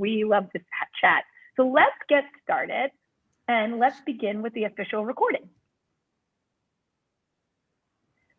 We love to chat. So let's get started and let's begin with the official recording.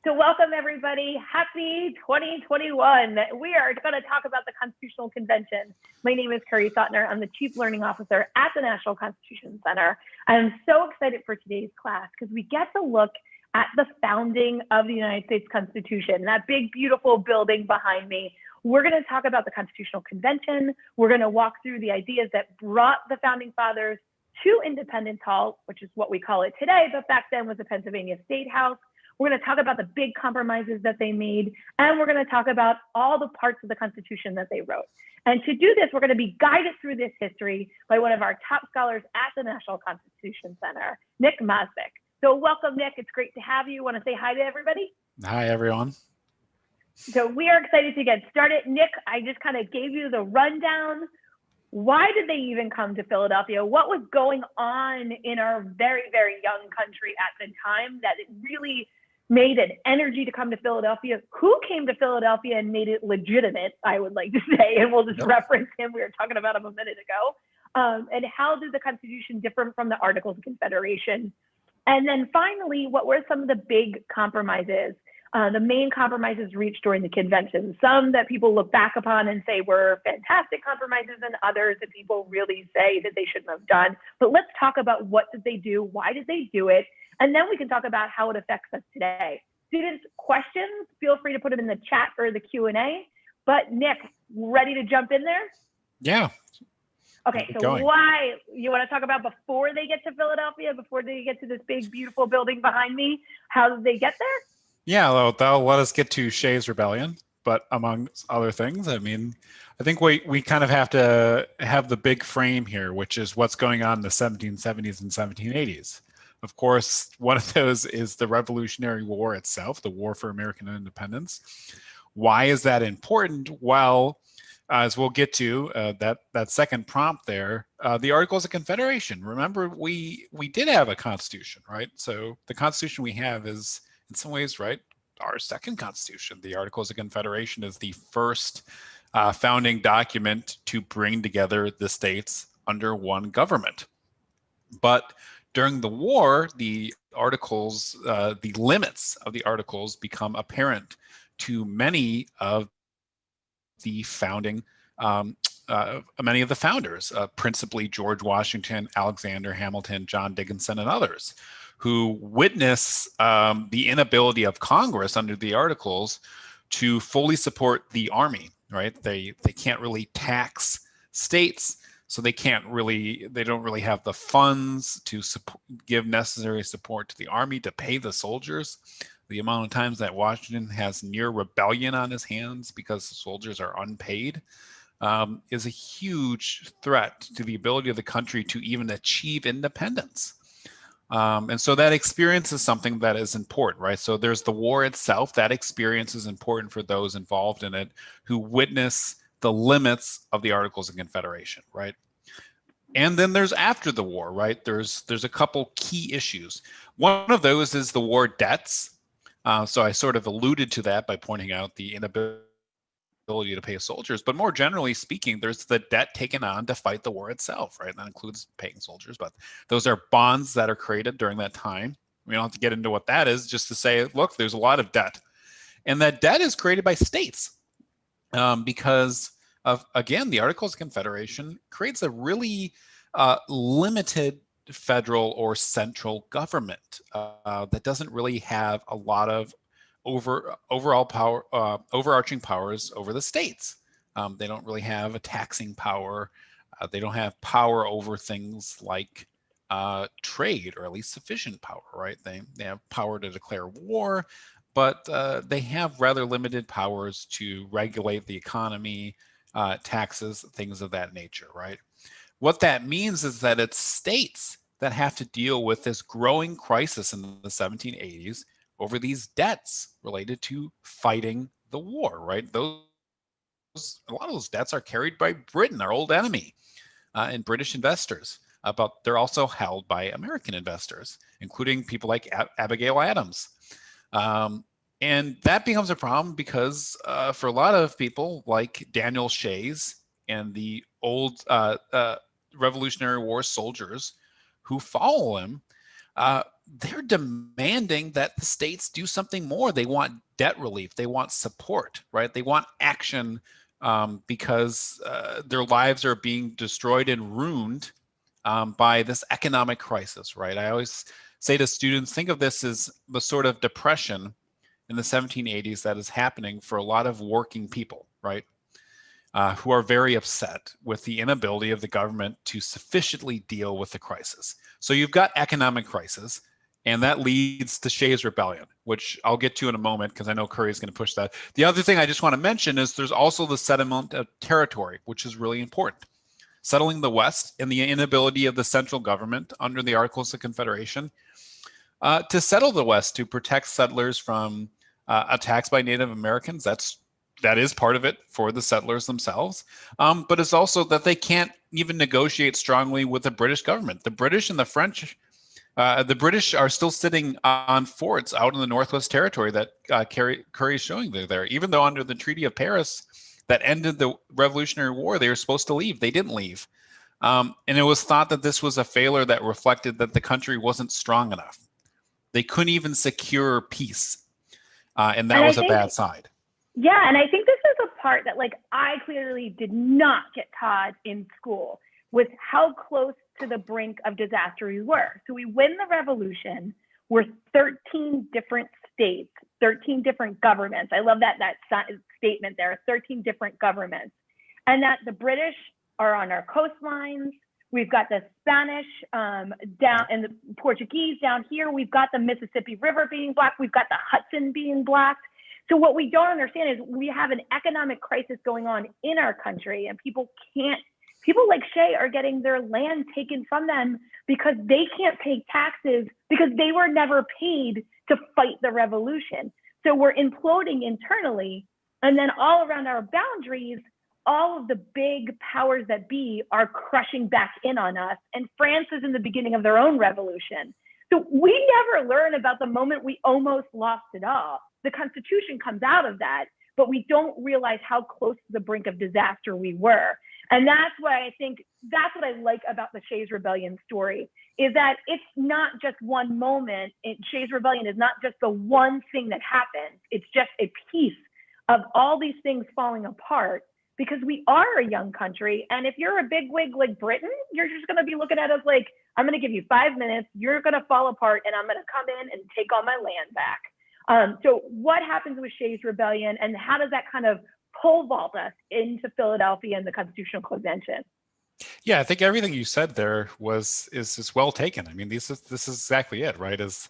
So welcome everybody, happy 2021. We are gonna talk about the Constitutional Convention. My name is Kerry Sautner. I'm the Chief Learning Officer at the National Constitution Center. I'm so excited for today's class because we get to look at the founding of the United States Constitution, that big, beautiful building behind me. We're gonna talk about the Constitutional Convention. We're gonna walk through the ideas that brought the Founding Fathers to Independence Hall, which is what we call it today, but back then was the Pennsylvania State House. We're going to talk about the big compromises that they made, and we're going to talk about all the parts of the Constitution that they wrote. And to do this, we're going to be guided through this history by one of our top scholars at the National Constitution Center, Nick Mosvick. So welcome, Nick. It's great to have you. Want to say hi to everybody? Hi, everyone. So we are excited to get started. Nick, I just kind of gave you the rundown. Why did they even come to Philadelphia? What was going on in our very, very young country at the time that it really made an energy to come to Philadelphia? Who came to Philadelphia and made it legitimate, I would like to say, and we'll just reference him. We were talking about him a minute ago. And how did the Constitution differ from the Articles of Confederation? And then finally, what were some of the big compromises, the main compromises reached during the convention? Some that people look back upon and say were fantastic compromises, and others that people really say that they shouldn't have done. But let's talk about what did they do, why did they do it, and then we can talk about how it affects us today. Students, questions, feel free to put them in the chat or the Q&A. But Nick, ready to jump in there? Yeah. Okay, so why, you want to talk about before they get to Philadelphia, before they get to this big, beautiful building behind me, how did they get there? Yeah, that'll let us get to Shay's rebellion, but among other things, I mean, I think we kind of have to have the big frame here, which is what's going on in the 1770s and 1780s. Of course, one of those is the Revolutionary War itself, the War for American Independence. Why is that important? Well, as we'll get to that second prompt there, the Articles of Confederation. Remember, we did have a constitution, right? So the constitution we have is, in some ways, right, our second constitution. The Articles of Confederation is the first founding document to bring together the states under one government. But during the war, the articles, the limits of the articles become apparent to many of the founding, many of the founders, principally George Washington, Alexander Hamilton, John Dickinson, and others, who witness the inability of Congress under the articles to fully support the army, right? They can't really tax states. So they don't really have the funds to give necessary support to the army, to pay the soldiers. The amount of times that Washington has near rebellion on his hands because the soldiers are unpaid is a huge threat to the ability of the country to even achieve independence. And so that experience is something that is important, right? So there's the war itself. That experience is important for those involved in it who witness the limits of the Articles of Confederation, right? And then there's after the war, right? There's a couple key issues. One of those is the war debts. So I sort of alluded to that by pointing out the inability to pay soldiers, but more generally speaking, there's the debt taken on to fight the war itself, right? That includes paying soldiers, but those are bonds that are created during that time. We don't have to get into what that is, just to say, look, there's a lot of debt. And that debt is created by states. Because of, again, the Articles of Confederation creates a really limited federal or central government that doesn't really have a lot of overall power, overarching powers over the states. They don't really have a taxing power. They don't have power over things like trade, or at least sufficient power, right? They have power to declare war, but they have rather limited powers to regulate the economy, taxes, things of that nature, right? What that means is that it's states that have to deal with this growing crisis in the 1780s over these debts related to fighting the war, right? A lot of those debts are carried by Britain, our old enemy, and British investors. But they're also held by American investors, including people like Abigail Adams. And that becomes a problem because for a lot of people like Daniel Shays and the old Revolutionary War soldiers who follow him, they're demanding that the states do something more. They want debt relief. They want support, right? They want action because their lives are being destroyed and ruined by this economic crisis, right? I always say to students, think of this as the sort of depression in the 1780s that is happening for a lot of working people, right? Who are very upset with the inability of the government to sufficiently deal with the crisis. So you've got economic crisis, and that leads to Shay's Rebellion, which I'll get to in a moment because I know Curry is going to push that. The other thing I just want to mention is there's also the settlement of territory, which is really important. Settling the West and the inability of the central government under the Articles of Confederation to settle the West to protect settlers from attacks by Native Americans. That is part of it for the settlers themselves, but it's also that they can't even negotiate strongly with the British government. The British and the French, the British are still sitting on forts out in the Northwest Territory that Curry is showing there. Even though under the Treaty of Paris that ended the Revolutionary War, they were supposed to leave. They didn't leave. And it was thought that this was a failure that reflected that the country wasn't strong enough. They couldn't even secure peace, and that was a bad side. Yeah, and I think this is a part that I clearly did not get taught in school, with how close to the brink of disaster we were. So we win the revolution. We're 13 different states, 13 different governments. I love that statement there, 13 different governments. And that the British are on our coastlines. We've got the Spanish down and the Portuguese down here. We've got the Mississippi River being blocked. We've got the Hudson being blocked. So what we don't understand is we have an economic crisis going on in our country, and people like Shay are getting their land taken from them because they can't pay taxes because they were never paid to fight the revolution. So we're imploding internally, and then all around our boundaries, all of the big powers that be are crushing back in on us. And France is in the beginning of their own revolution. So we never learn about the moment we almost lost it all. The Constitution comes out of that, but we don't realize how close to the brink of disaster we were. And that's why I think that's what I like about the Shay's Rebellion story, is that it's not just one moment. Shay's Rebellion is not just the one thing that happened. It's just a piece of all these things falling apart, because we are a young country. And if you're a bigwig like Britain, you're just going to be looking at us like, I'm going to give you 5 minutes, you're going to fall apart, and I'm going to come in and take all my land back. So what happens with Shay's Rebellion, and how does that kind of pole vault us into Philadelphia and the Constitutional Convention? Yeah, I think everything you said there is well taken. I mean, this is exactly it, right? It's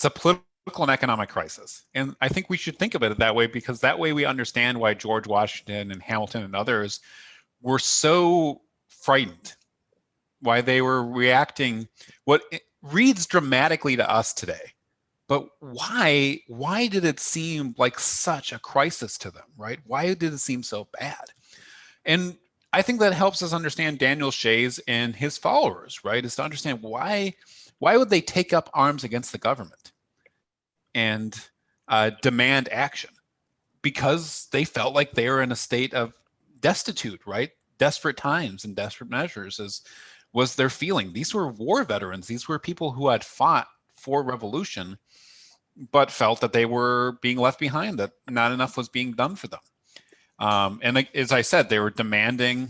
a political and economic crisis, and I think we should think of it that way, because that way we understand why George Washington and Hamilton and others were so frightened, why they were reacting. What reads dramatically to us today. But why did it seem like such a crisis to them, right? Why did it seem so bad? And I think that helps us understand Daniel Shays and his followers, right? Is to understand why would they take up arms against the government and demand action? Because they felt like they were in a state of destitute, right? Desperate times and desperate measures was their feeling. These were war veterans. These were people who had fought for revolution, but felt that they were being left behind, that not enough was being done for them. And as I said, they were demanding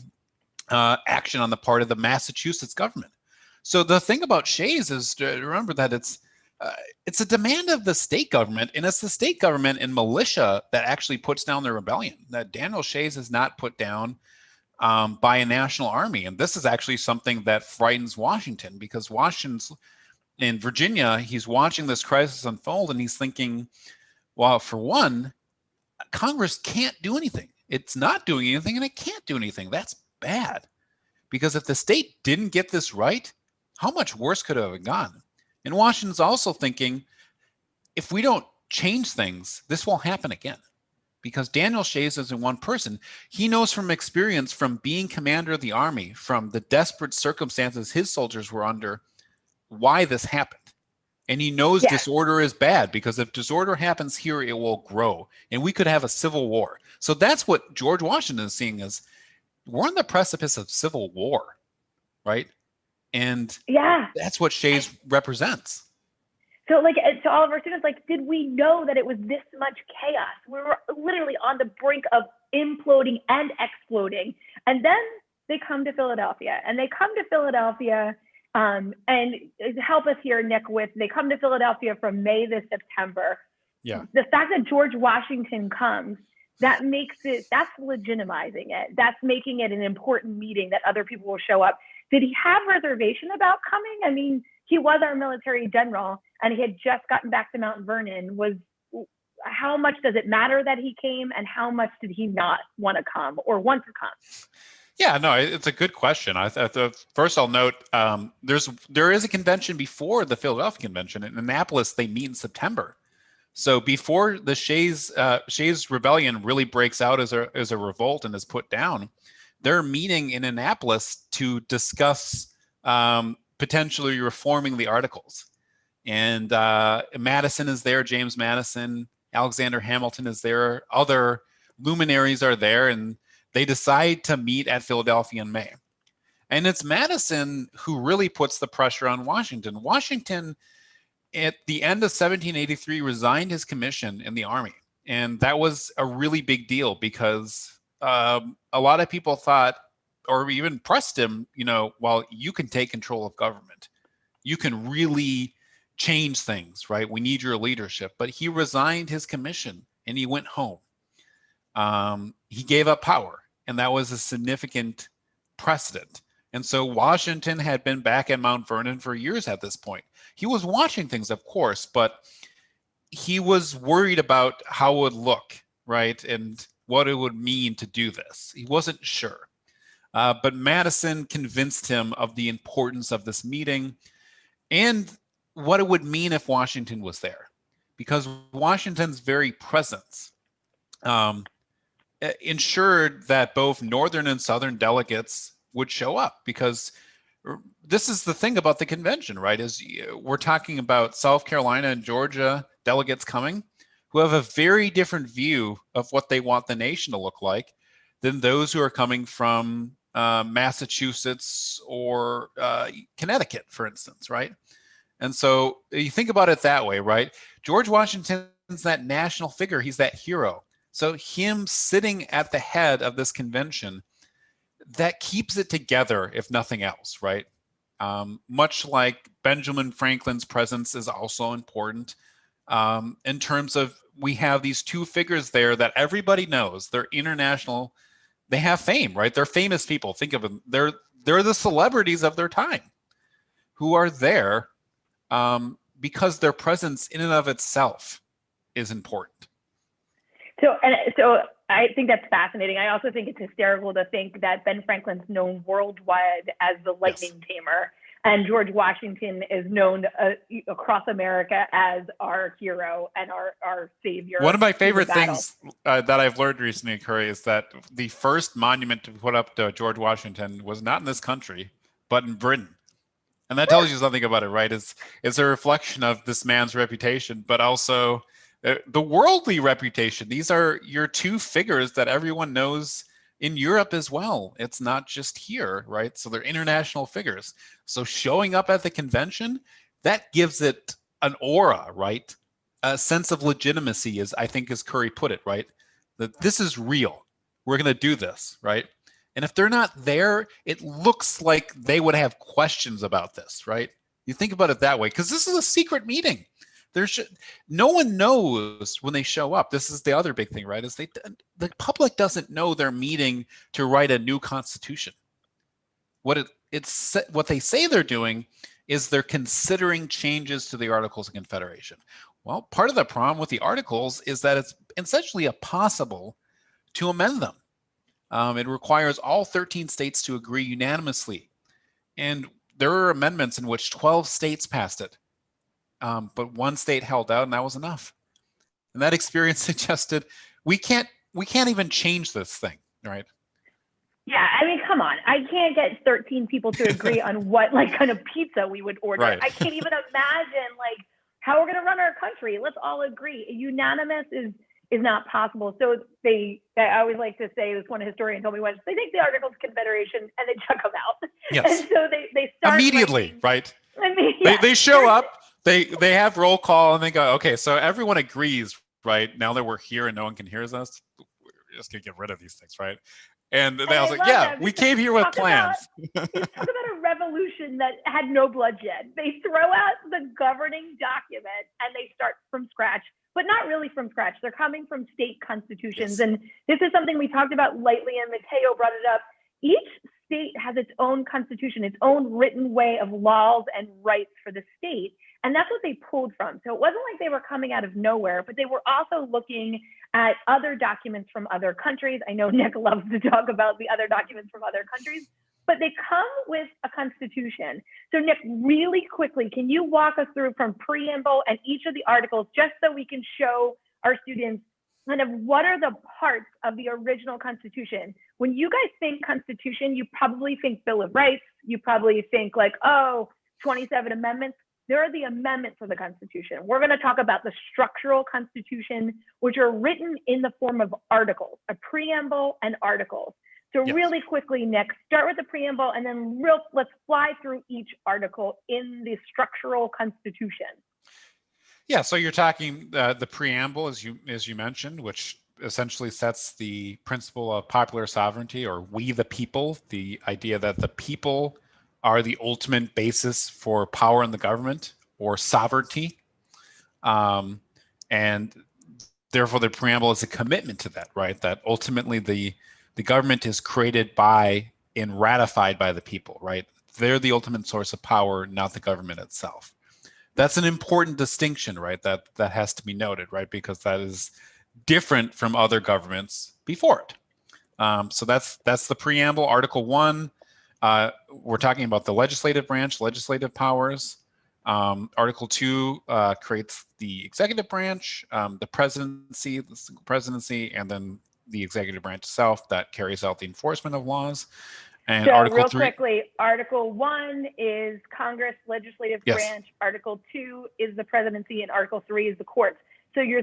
action on the part of the Massachusetts government. So the thing about Shays is to remember that it's a demand of the state government, and it's the state government and militia that actually puts down the rebellion. That Daniel Shays is not put down by a national army. And this is actually something that frightens Washington, because Washington's in Virginia, he's watching this crisis unfold, and he's thinking, well, for one, Congress can't do anything. It's not doing anything, and it can't do anything. That's bad. Because if the state didn't get this right, how much worse could it have gone? And Washington's also thinking, if we don't change things, this will happen again. Because Daniel Shays isn't one person. He knows from experience, from being commander of the army, from the desperate circumstances his soldiers were under, why this happened. And he knows disorder is bad, because if disorder happens here, it will grow, and we could have a civil war. So that's what George Washington is seeing as, we're on the precipice of civil war, right? And Yeah. that's what Shays represents. So like, to all of our students, like, did we know that it was this much chaos? We were literally on the brink of imploding and exploding. And then they come to Philadelphia, and and help us here, Nick, they come to Philadelphia from May to September. Yeah. The fact that George Washington comes, that's legitimizing it. That's making it an important meeting that other people will show up. Did he have reservation about coming? I mean, he was our military general, and he had just gotten back to Mount Vernon. How much does it matter that he came, and how much did he not want to come or want to come? Yeah, no, it's a good question. First, I'll note there is a convention before the Philadelphia Convention in Annapolis. They meet in September, so before the Shays Rebellion really breaks out as a revolt and is put down, they're meeting in Annapolis to discuss potentially reforming the Articles. And Madison is there, James Madison, Alexander Hamilton is there, other luminaries are there, and they decide to meet at Philadelphia in May. And it's Madison who really puts the pressure on Washington. Washington, at the end of 1783, resigned his commission in the army. And that was a really big deal because a lot of people thought, or even pressed him, well, you can take control of government. You can really change things, right? We need your leadership. But he resigned his commission and he went home. He gave up power, and that was a significant precedent. And so Washington had been back at Mount Vernon for years at this point. He was watching things, of course, but he was worried about how it would look, right? And what it would mean to do this. He wasn't sure. But Madison convinced him of the importance of this meeting and what it would mean if Washington was there. Because Washington's very presence ensured that both Northern and Southern delegates would show up, because this is the thing about the convention, right? Is we're talking about South Carolina and Georgia delegates coming who have a very different view of what they want the nation to look like than those who are coming from Massachusetts or Connecticut, for instance, right? And so you think about it that way, right? George Washington's that national figure. He's that hero. So him sitting at the head of this convention, that keeps it together, if nothing else, right? Much like Benjamin Franklin's presence is also important in terms of we have these two figures there that everybody knows. They're international. They have fame, right? They're famous people. Think of them. They're the celebrities of their time who are there because their presence in and of itself is important. So I think that's fascinating. I also think it's hysterical to think that Ben Franklin's known worldwide as the lightning tamer, and George Washington is known across America as our hero and our savior. One of my favorite things that I've learned recently, Kerry, is that the first monument to put up to George Washington was not in this country, but in Britain. And that tells you something about it, right? It's a reflection of this man's reputation, but also the worldly reputation. These are your two figures that everyone knows in Europe as well. It's not just here, right? So they're international figures. So showing up at the convention, that gives it an aura, right? A sense of legitimacy, I think as Kerry put it, right? That this is real. We're going to do this, right? And if they're not there, it looks like they would have questions about this, right? You think about it that way, because this is a secret meeting. No one knows when they show up. This is the other big thing, right? Is the public doesn't know they're meeting to write a new constitution. What they say they're doing is they're considering changes to the Articles of Confederation. Well, part of the problem with the Articles is that it's essentially impossible to amend them. It requires all 13 states to agree unanimously. And there are amendments in which 12 states passed it. But one state held out, and that was enough. And that experience suggested we can't even change this thing, right? Yeah, I mean, come on. I can't get 13 people to agree on what kind of pizza we would order. Right. I can't even imagine how we're going to run our country. Let's all agree. Unanimous is not possible. So I always like to say, this one historian told me once, they take the Articles of Confederation and they chuck them out. Yes. And so they start immediately, writing, right? I mean, yeah, They show up, they have roll call, and they go, okay, so everyone agrees, right? Now that we're here and no one can hear us, we're just gonna get rid of these things, right? And they was like, yeah, we came here with plans. Talk about a revolution that had no bloodshed. They throw out the governing document and they start from scratch, but not really from scratch. They're coming from state constitutions. Yes. And this is something we talked about lightly, and Mateo brought it up. Each state has its own constitution, its own written way of laws and rights for the state. And that's what they pulled from. So it wasn't like they were coming out of nowhere, but they were also looking at other documents from other countries. I know Nick loves to talk about the other documents from other countries, but they come with a constitution. So Nick, really quickly, can you walk us through from preamble and each of the articles, just so we can show our students kind of what are the parts of the original Constitution? When you guys think Constitution, you probably think Bill of Rights. You probably think like, oh, 27 amendments. There are the amendments of the Constitution. We're going to talk about the structural Constitution, which are written in the form of articles, a preamble and articles. So yes. Really quickly, Nick, start with the preamble and then let's fly through each article in the structural Constitution. Yeah, so you're talking the preamble, as you mentioned, which essentially sets the principle of popular sovereignty, or we the people, the idea that the people are the ultimate basis for power in the government or sovereignty. And therefore the preamble is a commitment to that, right? That ultimately the government is created by and ratified by the people, right? They're the ultimate source of power, not the government itself. That's an important distinction, right? That has to be noted, right? Because that is different from other governments before it. So that's the preamble. Article 1, we're talking about the legislative branch, legislative powers. Article 2 creates the executive branch, the presidency, the single presidency, and then the executive branch itself that carries out the enforcement of laws. And so Article real 3, quickly, Article 1 is Congress, legislative yes. branch. Article 2 is the presidency, and Article 3 is the courts. So your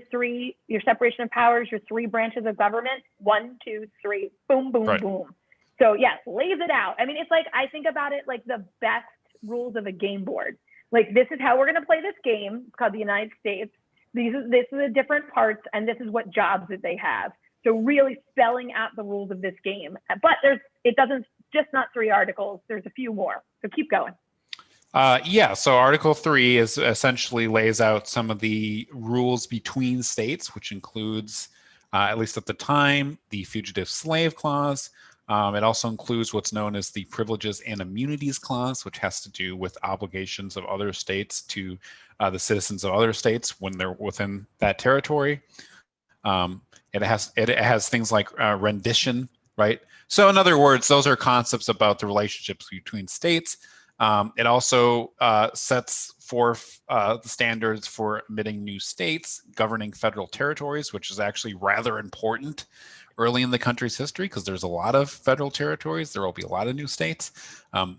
separation of powers, your 3 branches of government, 1, 2, 3, boom, boom, right. Boom. So yes, lays it out. I mean, it's like, I think about it like the best rules of a game board. Like, this is how we're going to play this game. It's called the United States. This is the different parts, and this is what jobs that they have. So really spelling out the rules of this game. But it doesn't just not 3 articles. There's a few more. So keep going. Yeah, so Article 3 is essentially lays out some of the rules between states, which includes, at least at the time, the Fugitive Slave Clause. It also includes what's known as the Privileges and Immunities Clause, which has to do with obligations of other states to the citizens of other states when they're within that territory. It has things like rendition, right? So in other words, those are concepts about the relationships between states. It also sets forth the standards for admitting new states, governing federal territories, which is actually rather important early in the country's history because there's a lot of federal territories. There will be a lot of new states.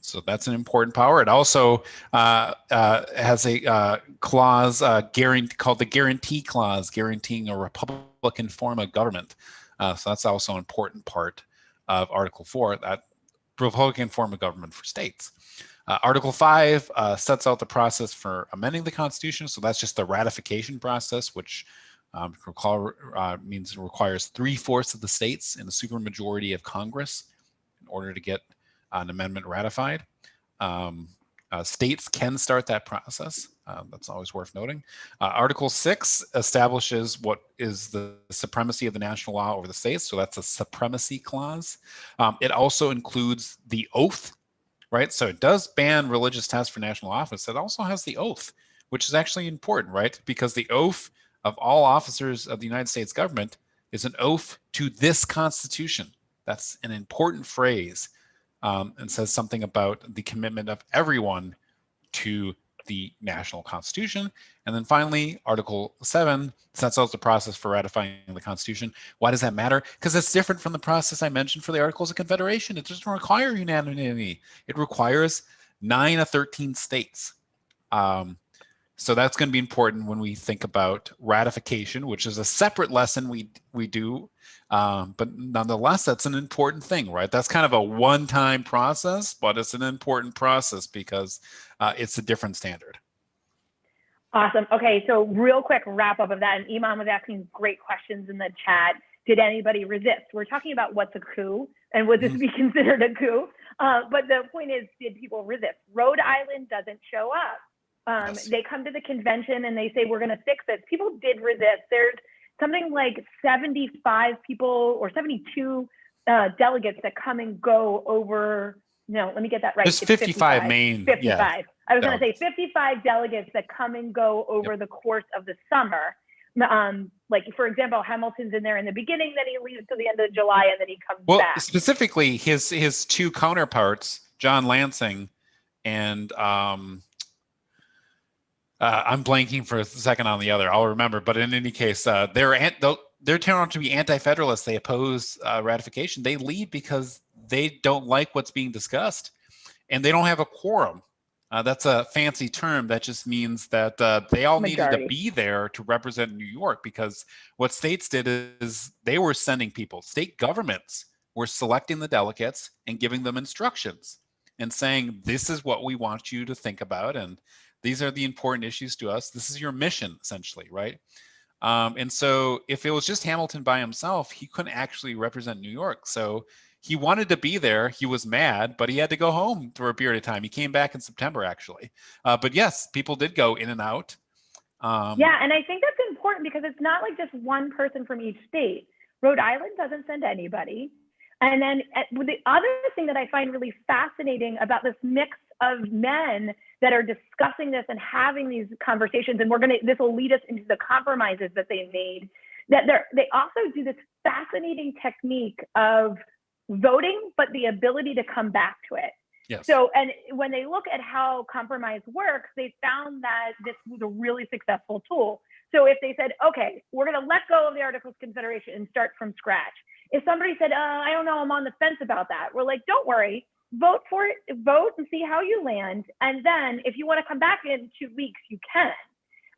So that's an important power. It also has a clause called the Guarantee Clause, guaranteeing a Republican form of government. So that's also an important part of Article 4, that Republican form of government for states. Article 5 sets out the process for amending the Constitution. So that's just the ratification process, which means it requires 3/4 of the states and a supermajority of Congress in order to get an amendment ratified. States can start that process. That's always worth noting. Article 6 establishes what is the supremacy of the national law over the states. So that's a supremacy clause. It also includes the oath, right? So it does ban religious tests for national office. It also has the oath, which is actually important, right? Because the oath of all officers of the United States government is an oath to this Constitution. That's an important phrase and says something about the commitment of everyone to the national Constitution. And then finally, Article 7 sets out the process for ratifying the Constitution. Why does that matter? Because it's different from the process I mentioned for the Articles of Confederation. It doesn't require unanimity. It requires 9 of 13 states. So that's going to be important when we think about ratification, which is a separate lesson we do. But nonetheless, that's an important thing, right? That's kind of a one-time process, but it's an important process because it's a different standard. Awesome. Okay, so real quick wrap up of that. And Iman was asking great questions in the chat. Did anybody resist? We're talking about what's a coup and would this be considered a coup? But the point is, did people resist? Rhode Island doesn't show up. Yes. They come to the convention and they say, we're going to fix this. People did resist. There's something like 75 people or 72 delegates that come and go over. No, let me get that right. There's 55 main. 55. Yeah, I was going to say 55 delegates that come and go over the course of the summer. Like, for example, Hamilton's in there in the beginning, then he leaves to the end of July, and then he comes back. Specifically, his two counterparts, John Lansing and I'm blanking for a second on the other. I'll remember. But in any case, they're turned out to be anti-federalists. They oppose ratification. They leave because they don't like what's being discussed, and they don't have a quorum. That's a fancy term that just means that they all needed to be there to represent New York, because what states did is they were sending people. State governments were selecting the delegates and giving them instructions and saying, this is what we want you to think about, and these are the important issues to us. This is your mission, essentially, right? And so if it was just Hamilton by himself, he couldn't actually represent New York. So he wanted to be there. He was mad, but he had to go home for a period of time. He came back in September, actually. But yes, people did go in and out. Yeah, and I think that's important because it's not like just one person from each state. Rhode Island doesn't send anybody. And then the other thing that I find really fascinating about this mix of men that are discussing this and having these conversations, and this will lead us into the compromises that they made, that they also do this fascinating technique of voting, but the ability to come back to it. Yes. So, and when they look at how compromise works, they found that this was a really successful tool. So if they said, okay, we're going to let go of the Articles of Confederation and start from scratch. If somebody said, I don't know, I'm on the fence about that, we're like, don't worry, vote for it, vote and see how you land. And then if you want to come back in 2 weeks, you can.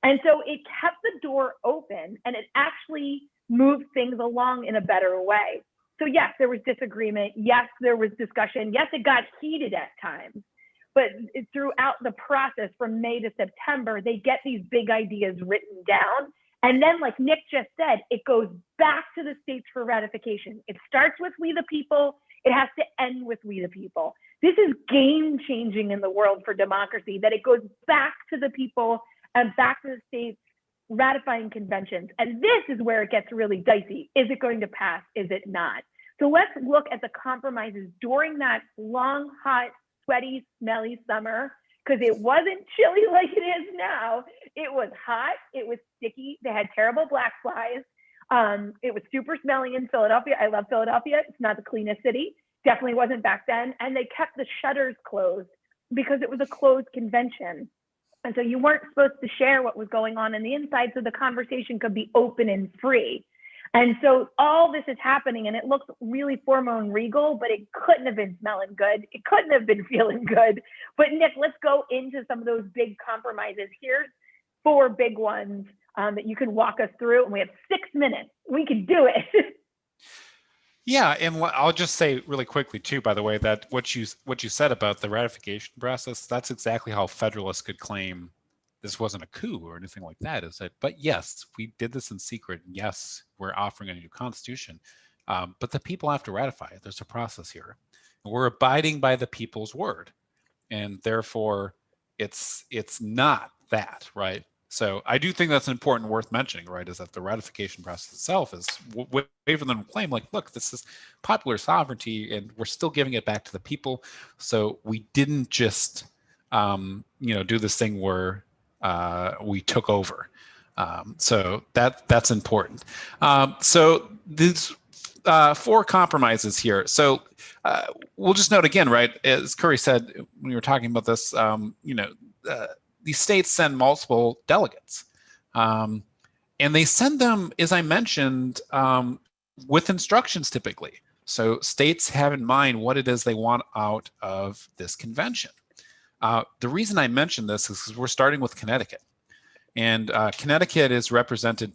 And so it kept the door open, and it actually moved things along in a better way. So yes, there was disagreement. Yes, there was discussion. Yes, it got heated at times. But throughout the process from May to September, they get these big ideas written down. And then, like Nick just said, it goes back to the states for ratification. It starts with we the people. It has to end with we the people. This is game changing in the world for democracy, that it goes back to the people and back to the states ratifying conventions. And this is where it gets really dicey. Is it going to pass? Is it not? So let's look at the compromises during that long, hot, sweaty, smelly summer, because it wasn't chilly like it is now. It was hot. It was sticky. They had terrible black flies. It was super smelly in Philadelphia. I love Philadelphia. It's not the cleanest city. Definitely wasn't back then. And they kept the shutters closed because it was a closed convention. And so you weren't supposed to share what was going on the inside, so the conversation could be open and free. And so all this is happening, and it looks really formal and regal, but it couldn't have been smelling good. It couldn't have been feeling good. But Nick, let's go into some of those big compromises. Here's 4 big ones that you can walk us through, and we have 6 minutes. We can do it. Yeah, and I'll just say really quickly too, by the way, that what you said about the ratification process, that's exactly how Federalists could claim this wasn't a coup or anything like that. Is that, but yes, we did this in secret. Yes, we're offering a new constitution, but the people have to ratify it. There's a process here. And we're abiding by the people's word, and therefore, it's not that, right? So I do think that's important, worth mentioning, right? Is that the ratification process itself is way from them claim, like, look, this is popular sovereignty, and we're still giving it back to the people. So we didn't just, do this thing where we took over. So that's important. So these 4 compromises here. So we'll just note again, right? As Kerry said when we were talking about this, these states send multiple delegates, and they send them, as I mentioned, with instructions typically. So states have in mind what it is they want out of this convention. The reason I mention this is because we're starting with Connecticut. And Connecticut is represented,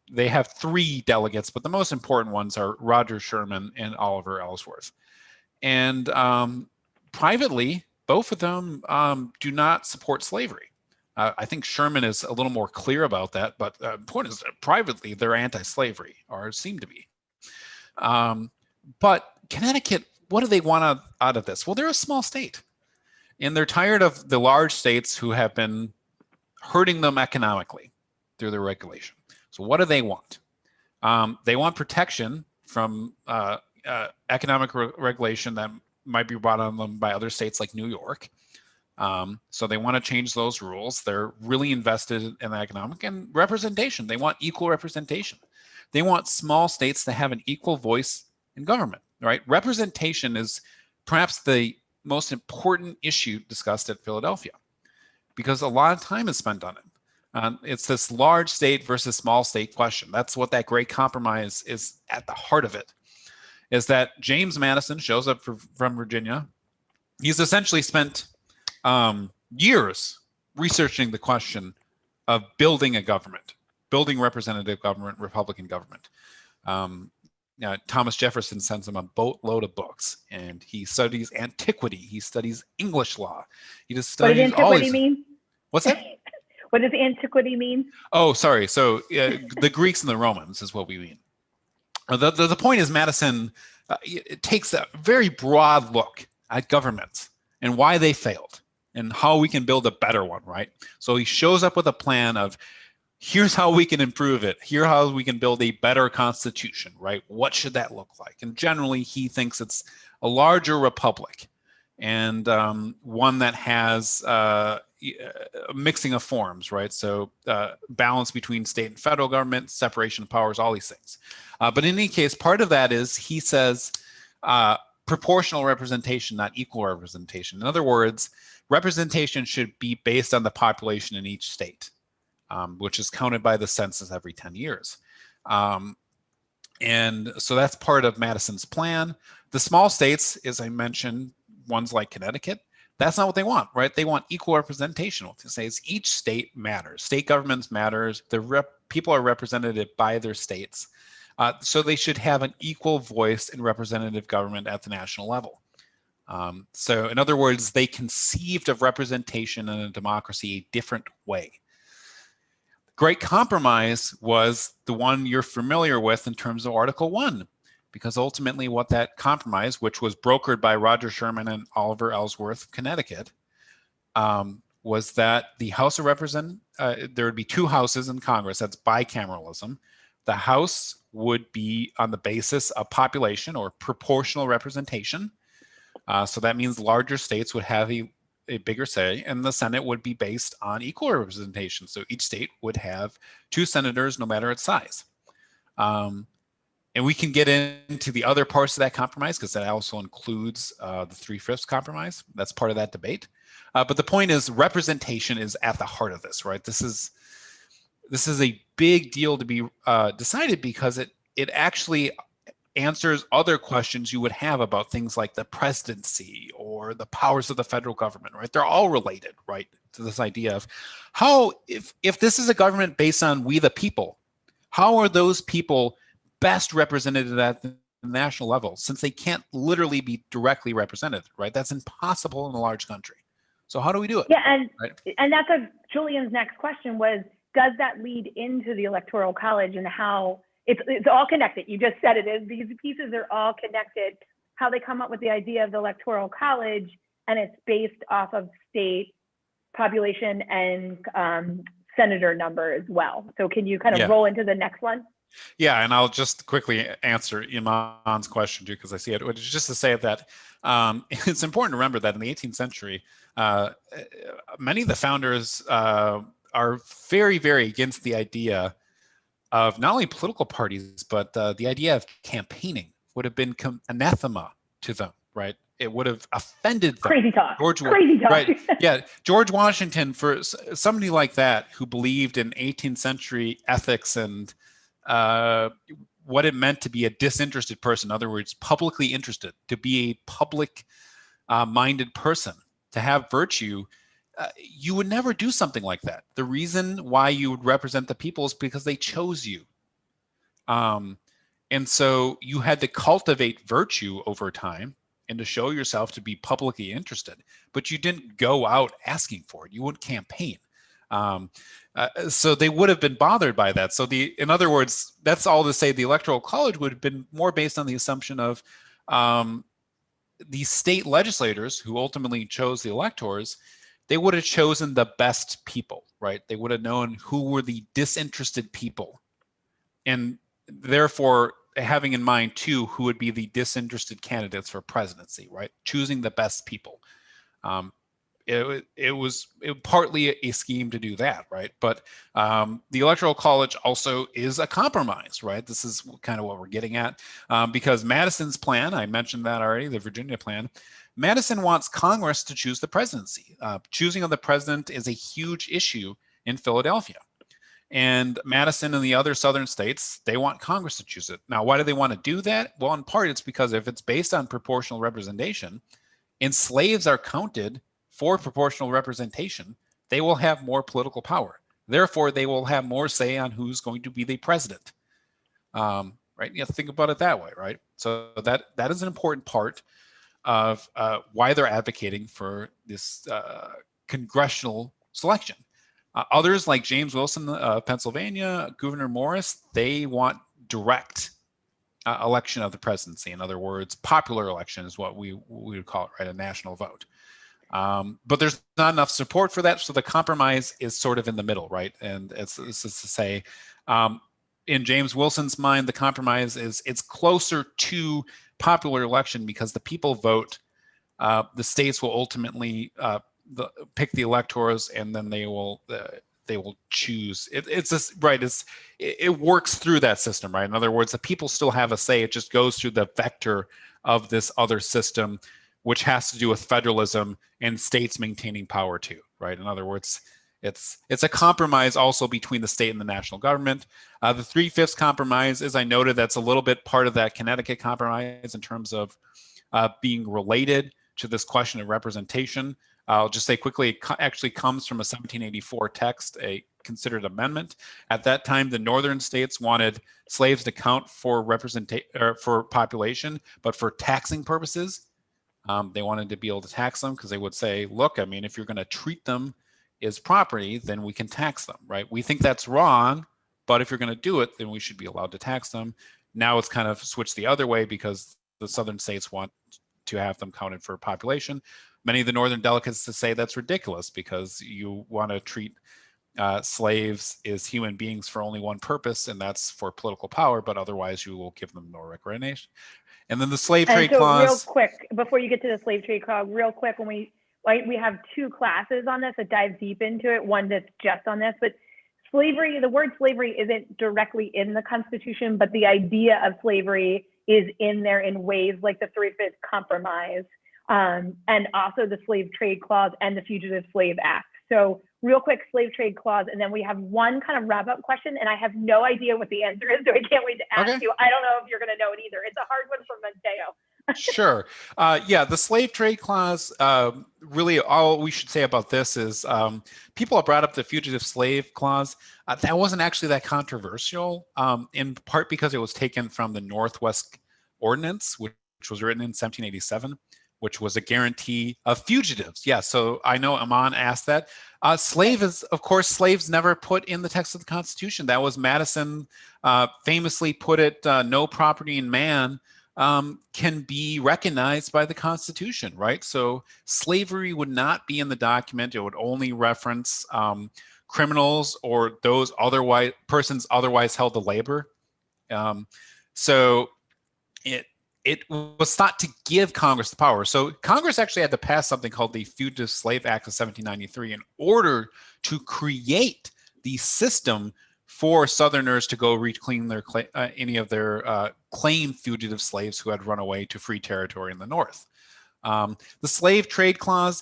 they have 3 delegates, but the most important ones are Roger Sherman and Oliver Ellsworth. And privately, both of them do not support slavery. I think Sherman is a little more clear about that, but the point is that privately they're anti-slavery, or seem to be. But Connecticut, what do they want out of this? Well, they're a small state, and they're tired of the large states who have been hurting them economically through their regulation. So what do they want? They want protection from economic regulation that might be brought on them by other states like New York. So they want to change those rules. They're really invested in economic and representation. They want equal representation. They want small states to have an equal voice in government, right? Representation is perhaps the most important issue discussed at Philadelphia, because a lot of time is spent on it. It's this large state versus small state question. That's what that great compromise is at the heart of it, is that James Madison shows up from Virginia. He's essentially spent years researching the question of building a government, building representative government, Republican government. Thomas Jefferson sends him a boatload of books, and he studies antiquity. He studies English law. He just studies what does antiquity mean? What's that? What does antiquity mean? Oh, sorry. So the Greeks and the Romans is what we mean. The point is Madison it takes a very broad look at governments and why they failed and how we can build a better one, right? So he shows up with a plan of, here's how we can improve it. Here's how we can build a better constitution, right? What should that look like? And generally, he thinks it's a larger republic and one that has a mixing of forms, right? So balance between state and federal government, separation of powers, all these things. But in any case, part of that is, he says, proportional representation, not equal representation. In other words, representation should be based on the population in each state. Which is counted by the census every 10 years. And so that's part of Madison's plan. The small states, as I mentioned, ones like Connecticut, that's not what they want, right? They want equal representation. What they say is each state matters. State governments matters. People are represented by their states. So they should have an equal voice in representative government at the national level. So in other words, they conceived of representation in a democracy a different way. Great Compromise was the one you're familiar with in terms of Article 1, because ultimately what that compromise, which was brokered by Roger Sherman and Oliver Ellsworth of Connecticut, was that the House of Representatives, there would be 2 houses in Congress. That's bicameralism. The House would be on the basis of population or proportional representation. So that means larger states would have a bigger say, and the Senate would be based on equal representation. So each state would have 2 senators, no matter its size. And we can get into the other parts of that compromise, because that also includes the 3/5 compromise. That's part of that debate. But the point is, representation is at the heart of this, right? This is a big deal to be decided, because it actually answers other questions you would have about things like the presidency or the powers of the federal government, right? They're all related, right, to this idea of how, if this is a government based on we the people, how are those people best represented at the national level, since they can't literally be directly represented, right? That's impossible in a large country. So how do we do it? Yeah, and that's Julian's next question was, does that lead into the Electoral College and how it's all connected? You just said it is. These pieces are all connected. How they come up with the idea of the Electoral College, and it's based off of state population and senator number as well. So can you kind of roll into the next one? Yeah, and I'll just quickly answer Iman's question too, because I see it. Which is just to say that it's important to remember that in the 18th century, many of the founders are very, very against the idea of not only political parties, but the idea of campaigning would have been anathema to them, right? It would have offended them. Crazy talk. Crazy talk. Right. Yeah. George Washington, for somebody like that who believed in 18th century ethics and what it meant to be a disinterested person, in other words, publicly interested, to be a public minded person, to have virtue, you would never do something like that. The reason why you would represent the people is because they chose you. And so you had to cultivate virtue over time and to show yourself to be publicly interested, but you didn't go out asking for it. You wouldn't campaign. So they would have been bothered by that. So in other words, that's all to say the Electoral College would have been more based on the assumption of the state legislators who ultimately chose the electors. They would have chosen the best people, right? They would have known who were the disinterested people. And therefore, having in mind, too, who would be the disinterested candidates for presidency, right? Choosing the best people. It was partly a scheme to do that, right? But the Electoral College also is a compromise, right? This is kind of what we're getting at, because Madison's plan, I mentioned that already, the Virginia plan, Madison wants Congress to choose the presidency. Choosing of the president is a huge issue in Philadelphia. And Madison and the other southern states, they want Congress to choose it. Now, why do they want to do that? Well, in part, it's because if it's based on proportional representation and slaves are counted for proportional representation, they will have more political power. Therefore, they will have more say on who's going to be the president. Right? You have to think about it that way, right? So that is an important part of why they're advocating for this congressional selection. Others like James Wilson of Pennsylvania, Gouverneur Morris, they want direct election of the presidency. In other words, popular election is what we would call it, right? A national vote. But there's not enough support for that. So the compromise is sort of in the middle, right? And it's to say, in James Wilson's mind, the compromise it's closer to popular election because the people vote. The states will ultimately pick the electors, and then they will choose. It's just right. It works through that system, right? In other words, the people still have a say. It just goes through the vector of this other system, which has to do with federalism and states maintaining power too, right? In other words, it's a compromise also between the state and the national government. The 3/5 compromise, as I noted, that's a little bit part of that Connecticut Compromise in terms of being related to this question of representation. I'll just say quickly, it actually comes from a 1784 text, a considered amendment. At that time, the northern states wanted slaves to count for for population, but for taxing purposes. They wanted to be able to tax them because they would say, look, I mean, if you're going to treat them as property, then we can tax them, right? We think that's wrong, but if you're going to do it, then we should be allowed to tax them. Now it's kind of switched the other way because the southern states want to have them counted for population. Many of the northern delegates to say that's ridiculous because you want to treat slaves as human beings for only one purpose, and that's for political power, but otherwise you will give them no recognition. And then the slave trade clause. Real quick, before you get to the slave trade clause, real quick, when we have two classes on this that dive deep into it, one that's just on this, but slavery, the word slavery isn't directly in the Constitution, but the idea of slavery is in there in ways like the 3/5 Compromise, and also the slave trade clause and the Fugitive Slave Act. So real quick, slave trade clause, and then we have one kind of wrap-up question, and I have no idea what the answer is, so I can't wait to ask you. I don't know if you're going to know it either. It's a hard one for Mateo. Sure. Yeah, the slave trade clause, really all we should say about this is people have brought up the fugitive slave clause. That wasn't actually that controversial, in part because it was taken from the Northwest Ordinance, which was written in 1787, which was a guarantee of fugitives. Yeah, so I know Aman asked that. Slave is, of course, slaves never put in the text of the Constitution. That was Madison famously put it, no property in man can be recognized by the Constitution, right? So slavery would not be in the document. It would only reference criminals or those persons otherwise held to labor. So it was thought to give Congress the power. So Congress actually had to pass something called the Fugitive Slave Act of 1793 in order to create the system for Southerners to go reclaim any of their claimed fugitive slaves who had run away to free territory in the North. The slave trade clause,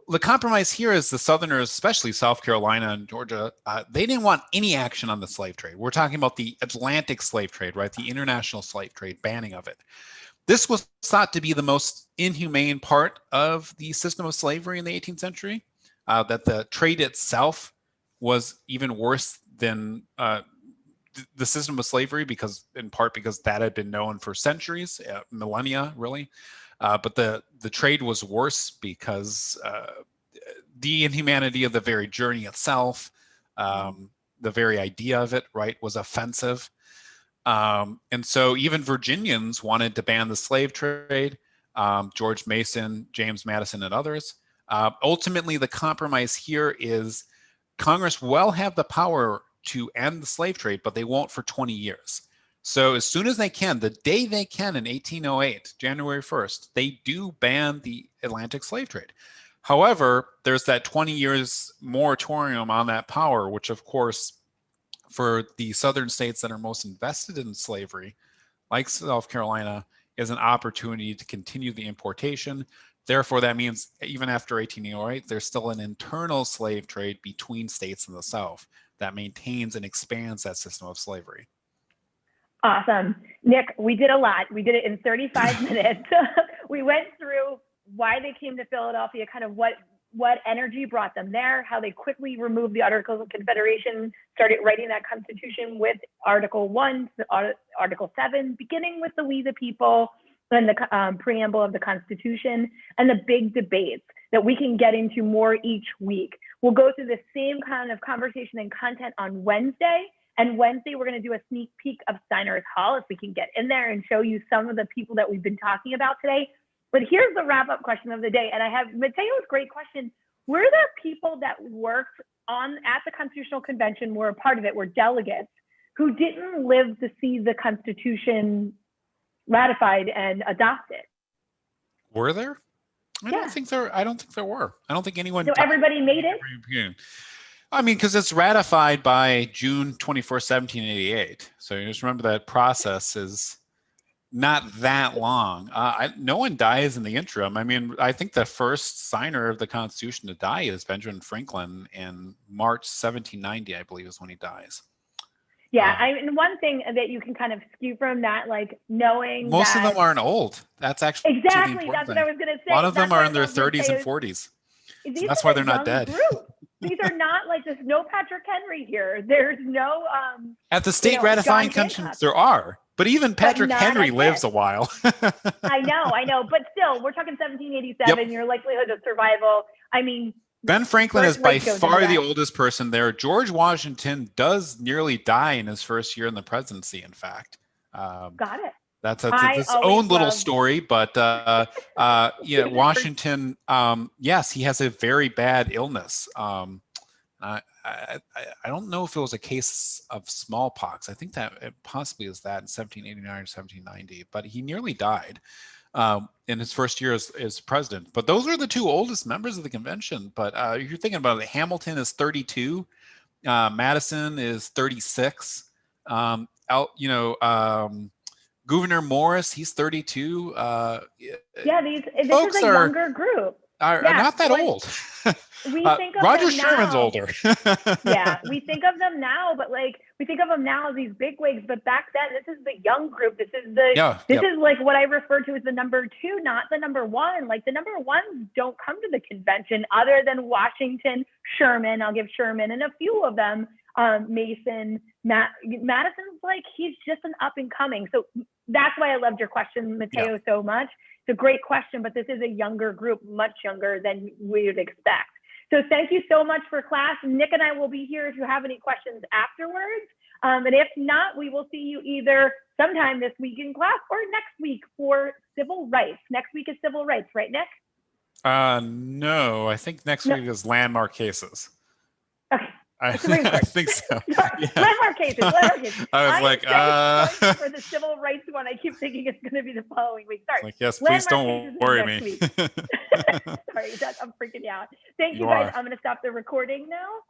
the compromise here is the Southerners, especially South Carolina and Georgia, they didn't want any action on the slave trade. We're talking about the Atlantic slave trade, right? The international slave trade, banning of it. This was thought to be the most inhumane part of the system of slavery in the 18th century. that the trade itself was even worse than the system of slavery, in part because that had been known for centuries, millennia, really. But the trade was worse because the inhumanity of the very journey itself, the very idea of it, right, was offensive. And so even Virginians wanted to ban the slave trade, George Mason, James Madison, and others. Ultimately, the compromise here is Congress will have the power to end the slave trade, but they won't for 20 years. So as soon as they can, the day they can in 1808, January 1st, they do ban the Atlantic slave trade. However, there's that 20 years moratorium on that power, which of course, for the southern states that are most invested in slavery, like South Carolina, is an opportunity to continue the importation. Therefore, that means even after 1808, there's still an internal slave trade between states in the South that maintains and expands that system of slavery. Awesome. Nick, we did a lot. We did it in 35 minutes. We went through why they came to Philadelphia, kind of what energy brought them there, how they quickly removed the Articles of Confederation, started writing that Constitution with Article 1 to Article 7, beginning with the We the People and the preamble of the Constitution, and the big debates that we can get into more each week. We'll go through the same kind of conversation and content on Wednesday. And Wednesday, we're going to do a sneak peek of Steiner's Hall, if we can get in there and show you some of the people that we've been talking about today. But here's the wrap-up question of the day. And I have Mateo's great question. Were there people that worked at the Constitutional Convention, were a part of it, were delegates, who didn't live to see the Constitution ratified and adopted? Were there? I don't think there were. I don't think anyone. So everybody made it? I mean, because it's ratified by June 24th, 1788. So you just remember that process is not that long. No one dies in the interim. I mean, I think the first signer of the Constitution to die is Benjamin Franklin in March 1790, I believe, is when he dies. Yeah, and one thing that you can kind of skew from that, like knowing most of them aren't old. That's actually exactly that's what I was going to say. A lot of them are in their 30s and 40s. So that's why they're not dead. These are not like there's no Patrick Henry here. There's no at the state ratifying convention there are, but even Patrick Henry lives a while. I know, but still, we're talking 1787. Yep. Your likelihood of survival. I mean, Ben Franklin is by far the oldest person there. George Washington does nearly die in his first year in the presidency. In fact, got it. That's its own little story, but Washington, yes, he has a very bad illness. I don't know if it was a case of smallpox. I think that it possibly is that in 1789 or 1790, but he nearly died in his first year as president. But those are the two oldest members of the convention. But if you're thinking about it, Hamilton is 32, Madison is 36. Gouverneur Morris, he's 32. This is a younger group. Are not that old. We think of Roger Sherman's older. Yeah, we think of them now, but like we think of them now as these bigwigs. But back then, this is the young group. This is is like what I refer to as the number two, not the number one. Like the number ones don't come to the convention other than Washington, Sherman. I'll give Sherman and a few of them. Mason, Madison's like he's just an up and coming. So that's why I loved your question, Mateo, so much. It's a great question, but this is a younger group, much younger than we would expect. So thank you so much for class. Nick and I will be here if you have any questions afterwards. And if not, we will see you either sometime this week in class or next week for civil rights. Next week is civil rights, right, Nick? No, I think next week is landmark cases. Okay. I think so. Yeah. Landmark cases. I was like, for the civil rights one, I keep thinking it's going to be the following week. Sorry. Like, yes, please don't worry me. Sorry, I'm freaking out. Thank you guys. I'm going to stop the recording now.